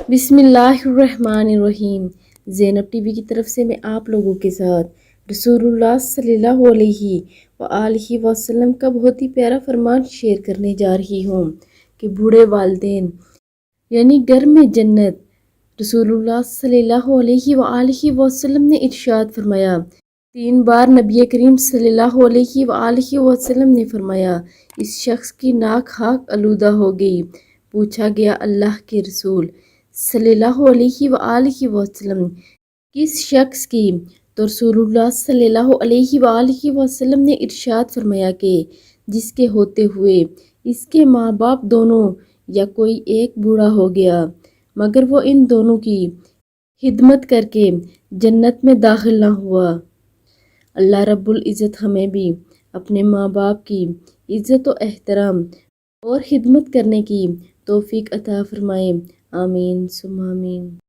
بسم اللہ الرحمن الرحیم۔ زینب ٹی وی کی طرف سے میں آپ لوگوں کے ساتھ رسول اللہ صلی اللہ علیہ وآلہ وسلم کا بہت ہی پیارا فرمان شیئر کرنے جا رہی ہوں کہ بوڑھے والدین یعنی گھر میں جنت۔ رسول اللہ صلی اللہ علیہ وآلہ وسلم نے ارشاد فرمایا، 3 بار نبی کریم صلی اللہ علیہ وآلہ وسلم نے فرمایا، اس شخص کی ناک خاک آلودہ ہو گئی۔ پوچھا گیا، اللہ کے رسول صلی اللہ علیہ وآلہ وسلم کس شخص کی؟ تو رسول اللہ صلی اللہ علیہ وآلہ وسلم نے ارشاد فرمایا کہ جس کے ہوتے ہوئے اس کے ماں باپ دونوں یا کوئی ایک بوڑھا ہو گیا مگر وہ ان دونوں کی خدمت کر کے جنت میں داخل نہ ہوا۔ اللہ رب العزت ہمیں بھی اپنے ماں باپ کی عزت و احترام اور خدمت کرنے کی توفیق عطا فرمائے، آمین ثم آمین۔